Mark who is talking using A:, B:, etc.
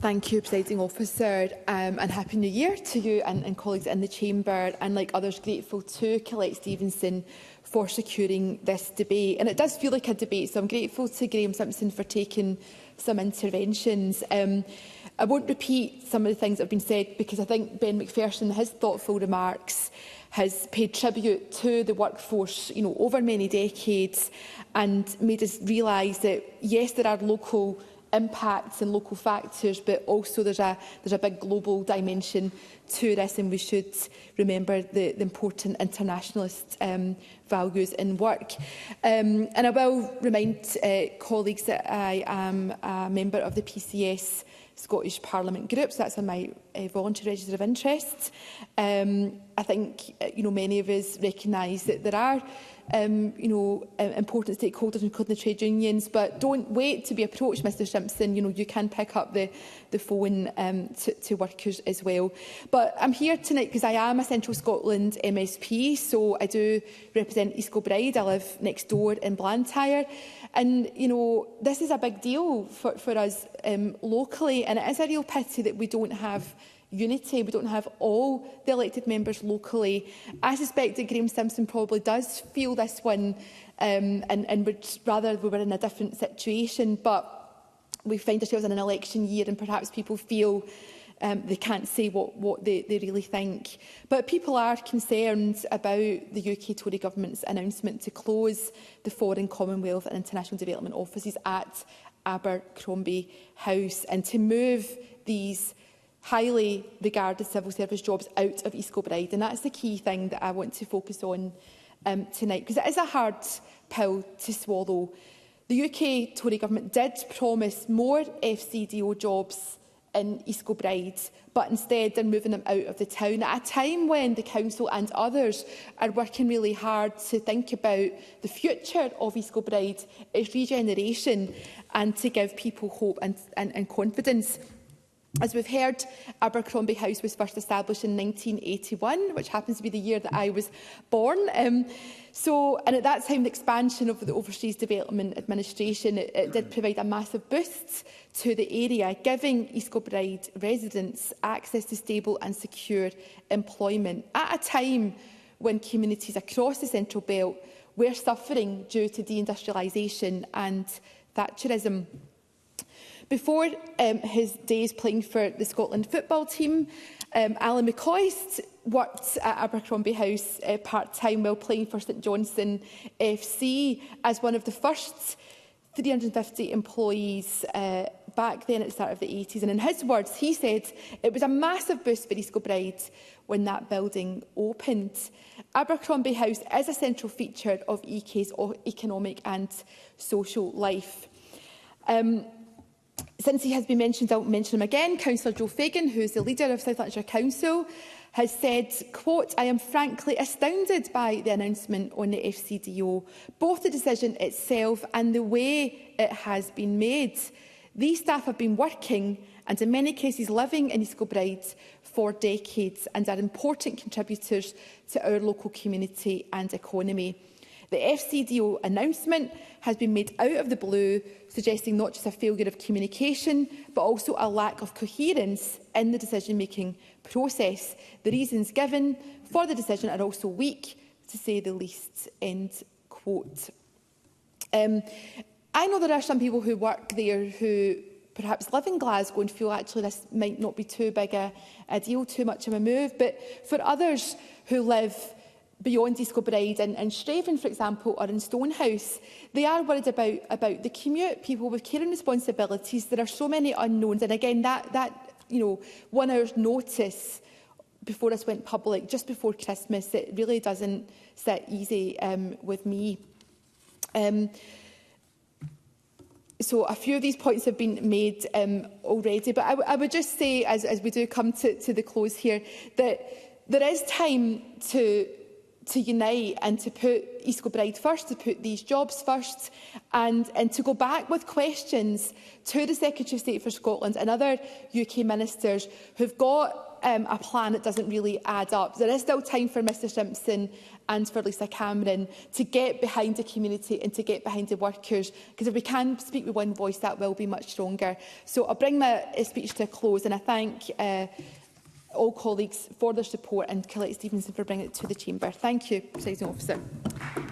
A: Thank you, Presiding Officer, and Happy New Year to you and colleagues in the Chamber, and like others, grateful to Colette Stevenson for securing this debate. And it does feel like a debate, so I'm grateful to Graham Simpson for taking some interventions. I won't repeat some of the things that have been said, because I think Ben McPherson, his thoughtful remarks, has paid tribute to the workforce, over many decades, and made us realise that, yes, there are local impacts and local factors, but also there's a big global dimension to this, and we should remember the important internationalist values in work. And I will remind colleagues that I am a member of the PCS Scottish Parliament group, so that's on my voluntary register of interests. I think many of us recognise that there are important stakeholders, including the trade unions, but don't wait to be approached, Mr Simpson. You can pick up the phone to workers as well. But I'm here tonight because I am a Central Scotland MSP, so I do represent East Kilbride. I live next door in Blantyre, and this is a big deal for us locally, and it is a real pity that we don't have unity. We don't have all the elected members locally. I suspect that Graham Simpson probably does feel this one, and would rather we were in a different situation. But we find ourselves in an election year, and perhaps people feel they can't say what they really think. But people are concerned about the UK Tory government's announcement to close the foreign Commonwealth and international development offices at Abercrombie House, and to move these highly regarded civil service jobs out of East Kilbride. And that's the key thing that I want to focus on tonight, because it is a hard pill to swallow. The UK Tory government did promise more FCDO jobs in East Kilbride, but instead they're moving them out of the town at a time when the council and others are working really hard to think about the future of East Kilbride, its regeneration, and to give people hope and confidence. As we've heard, Abercrombie House was first established in 1981, which happens to be the year that I was born. And at that time, the expansion of the Overseas Development Administration, it did provide a massive boost to the area, giving East Kilbride residents access to stable and secure employment at a time when communities across the Central Belt were suffering due to deindustrialisation and Thatcherism. Before his days playing for the Scotland football team, Alan McCoist worked at Abercrombie House part-time while playing for St Johnstone FC as one of the first 350 employees back then at the start of the 80s. And in his words, he said it was a massive boost for East Kilbride when that building opened. Abercrombie House is a central feature of EK's economic and social life. Since he has been mentioned, I'll mention him again. Councillor Joe Fagan, who is the leader of South Lanarkshire Council, has said, quote, "I am frankly astounded by the announcement on the FCDO, both the decision itself and the way it has been made. These staff have been working and in many cases living in East Kilbride for decades and are important contributors to our local community and economy. The FCDO announcement has been made out of the blue, suggesting not just a failure of communication, but also a lack of coherence in the decision-making process. The reasons given for the decision are also weak, to say the least." End quote. I know there are some people who work there who perhaps live in Glasgow and feel actually this might not be too big a deal, too much of a move. But for others who live beyond East Kilbride and Straven, for example, or in Stonehouse, they are worried about the commute, people with caring responsibilities. There are so many unknowns. And again, that 1 hour's notice before this went public, just before Christmas, it really doesn't sit easy with me. So a few of these points have been made already, but I would just say, as we do come to the close here, that there is time to unite and to put East Kilbride first, to put these jobs first, and to go back with questions to the Secretary of State for Scotland and other UK ministers who've got a plan that doesn't really add up. There is still time for Mr Simpson and for Lisa Cameron to get behind the community and to get behind the workers, because if we can speak with one voice, that will be much stronger. So I'll bring my speech to a close, and I thank all colleagues for their support and Colette Stevenson for bringing it to the Chamber. Thank you, Presiding Officer.